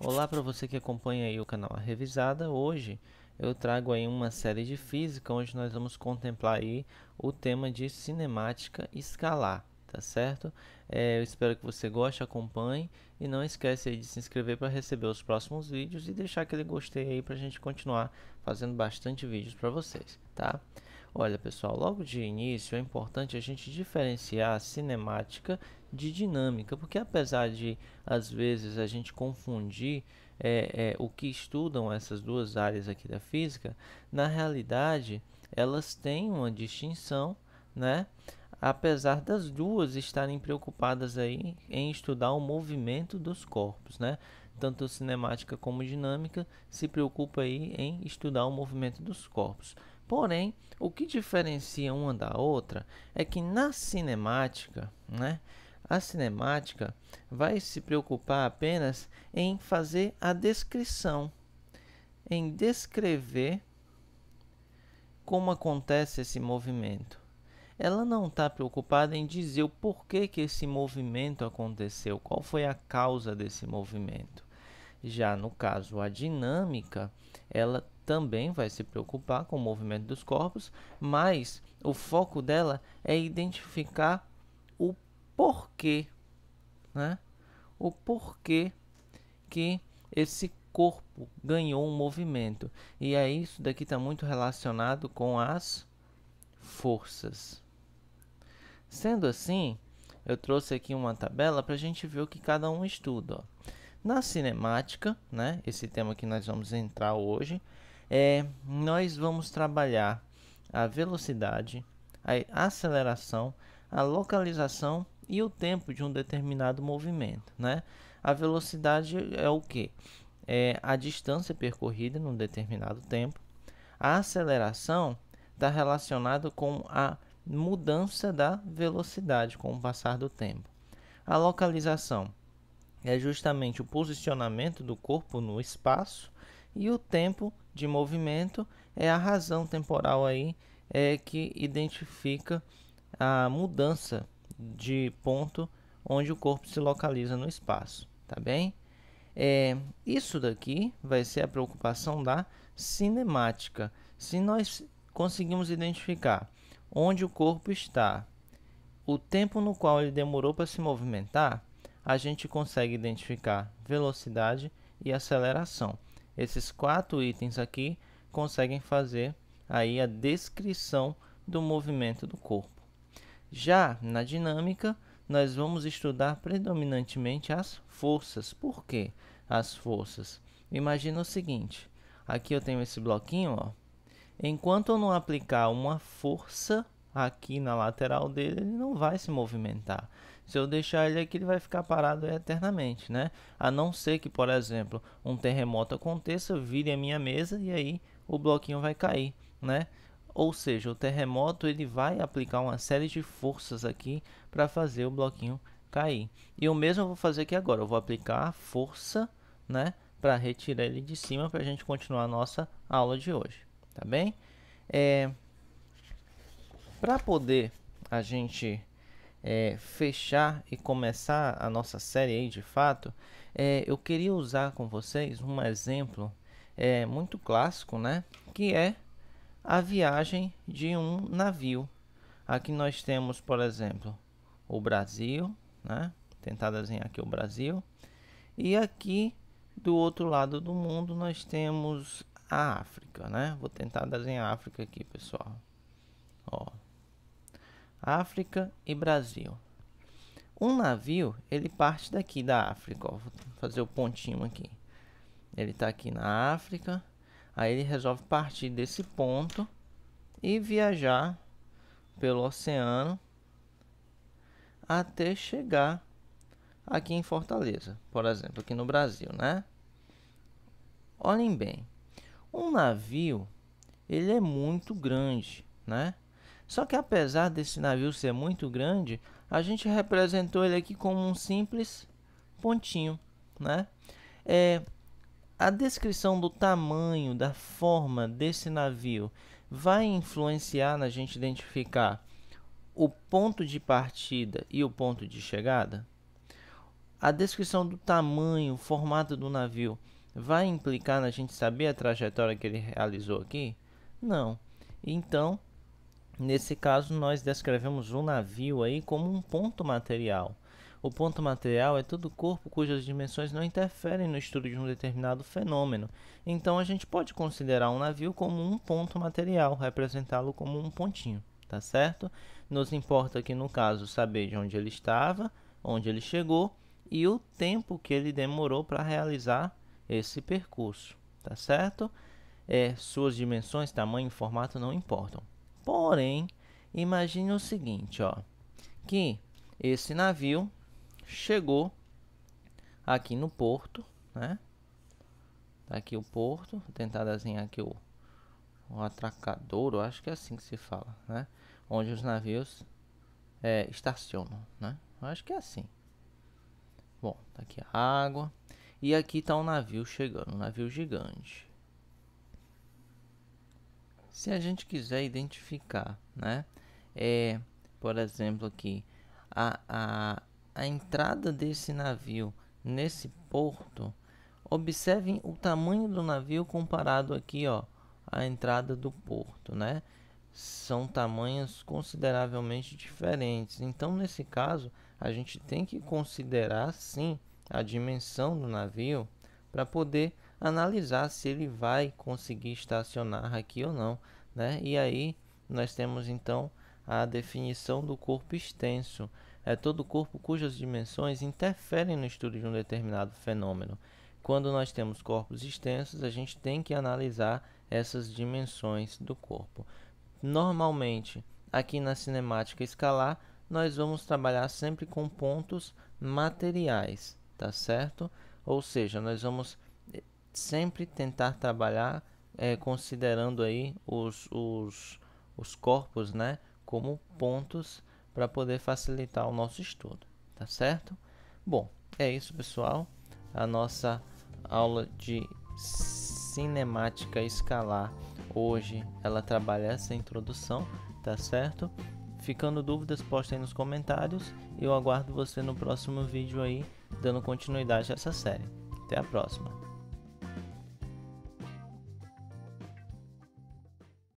Olá para você que acompanha aí o canal A Revisada. Hoje eu trago aí uma série de física onde nós vamos contemplar aí o tema de cinemática escalar, tá certo? Eu espero que você goste, acompanhe e não esquece aí de se inscrever para receber os próximos vídeos e deixar aquele gostei aí para a gente continuar fazendo bastante vídeos para vocês, tá? Olha pessoal, logo de início é importante a gente diferenciar a cinemática de dinâmica, porque apesar de às vezes a gente confundir o que estudam essas duas áreas aqui da física, na realidade elas têm uma distinção, né? Apesar das duas estarem preocupadas aí em estudar o movimento dos corpos, né? Tanto cinemática como dinâmica se preocupa aí em estudar o movimento dos corpos. Porém, o que diferencia uma da outra é que na cinemática, né, a cinemática vai se preocupar apenas em fazer a descrição, em descrever como acontece esse movimento. Ela não está preocupada em dizer o porquê que esse movimento aconteceu, qual foi a causa desse movimento. Já no caso, a dinâmica, ela também vai se preocupar com o movimento dos corpos, mas o foco dela é identificar o porquê, né? O porquê que esse corpo ganhou um movimento. E aí isso daqui está muito relacionado com as forças. Sendo assim, eu trouxe aqui uma tabela para a gente ver o que cada um estuda. Ó. Na cinemática, né, esse tema que nós vamos entrar hoje, nós vamos trabalhar a velocidade, a aceleração, a localização e o tempo de um determinado movimento. Né? A velocidade é o quê? É a distância percorrida num determinado tempo. A aceleração está relacionada com a mudança da velocidade com o passar do tempo. A localização é justamente o posicionamento do corpo no espaço e o tempo de movimento é a razão temporal aí que identifica a mudança de ponto onde o corpo se localiza no espaço, tá bem? Isso daqui vai ser a preocupação da cinemática. Se nós conseguimos identificar onde o corpo está, o tempo no qual ele demorou para se movimentar, a gente consegue identificar velocidade e aceleração. Esses 4 itens aqui conseguem fazer aí a descrição do movimento do corpo. Já na dinâmica, nós vamos estudar predominantemente as forças. Por quê? As forças. Imagina o seguinte, aqui eu tenho esse bloquinho, ó. Enquanto eu não aplicar uma força aqui na lateral dele, ele não vai se movimentar. Se eu deixar ele aqui, ele vai ficar parado eternamente, né? A não ser que, por exemplo, um terremoto aconteça, vire a minha mesa e aí o bloquinho vai cair, né? Ou seja, o terremoto ele vai aplicar uma série de forças aqui para fazer o bloquinho cair. E o mesmo eu vou fazer aqui agora. Eu vou aplicar a força, né, para retirar ele de cima para a gente continuar a nossa aula de hoje, tá bem? Para poder a gente fechar e começar a nossa série aí de fato, eu queria usar com vocês um exemplo muito clássico, né, que é a viagem de um navio. Aqui nós temos, por exemplo, o Brasil, né? Tentar desenhar aqui o Brasil. E aqui do outro lado do mundo nós temos a África, né? Vou tentar desenhar a África aqui, pessoal. Ó. África e Brasil. Um navio, ele parte daqui da África, ó. Vou fazer o pontinho aqui. Ele está aqui na África. Aí ele resolve partir desse ponto e viajar pelo oceano até chegar aqui em Fortaleza, por exemplo, aqui no Brasil, né? Olhem bem, um navio, ele é muito grande, né? Só que apesar desse navio ser muito grande, a gente representou ele aqui como um simples pontinho, né? A descrição do tamanho, da forma desse navio vai influenciar na gente identificar o ponto de partida e o ponto de chegada? A descrição do tamanho, formato do navio, vai implicar na gente saber a trajetória que ele realizou aqui? Não. Então, nesse caso, nós descrevemos o navio aí como um ponto material. O ponto material é todo corpo cujas dimensões não interferem no estudo de um determinado fenômeno. Então, a gente pode considerar um navio como um ponto material, representá-lo como um pontinho, tá certo? Nos importa aqui, no caso, saber de onde ele estava, onde ele chegou e o tempo que ele demorou para realizar esse percurso, tá certo? Suas dimensões, tamanho e formato não importam. Porém, imagine o seguinte, ó, que esse navio chegou aqui no porto, né? Tá aqui o porto, vou tentar desenhar aqui o atracadouro, acho que é assim que se fala, né? Onde os navios estacionam, né? Acho que é assim. Bom, tá aqui a água e aqui está um navio chegando, um navio gigante. Se a gente quiser identificar, né? Por exemplo, aqui a entrada desse navio nesse porto, observem o tamanho do navio comparado aqui, ó, à entrada do porto, né? São tamanhos consideravelmente diferentes. Então, nesse caso, a gente tem que considerar, sim, a dimensão do navio para poder analisar se ele vai conseguir estacionar aqui ou não, né? E aí, nós temos, então, a definição do corpo extenso. É todo corpo cujas dimensões interferem no estudo de um determinado fenômeno. Quando nós temos corpos extensos, a gente tem que analisar essas dimensões do corpo. Normalmente, aqui na cinemática escalar, nós vamos trabalhar sempre com pontos materiais, tá certo? Ou seja, nós vamos sempre tentar trabalhar considerando aí os corpos, né, como pontos para poder facilitar o nosso estudo, tá certo? Bom, é isso, pessoal. A nossa aula de cinemática escalar hoje ela trabalha essa introdução, tá certo? Ficando dúvidas, postem nos comentários e eu aguardo você no próximo vídeo aí, dando continuidade a essa série. Até a próxima!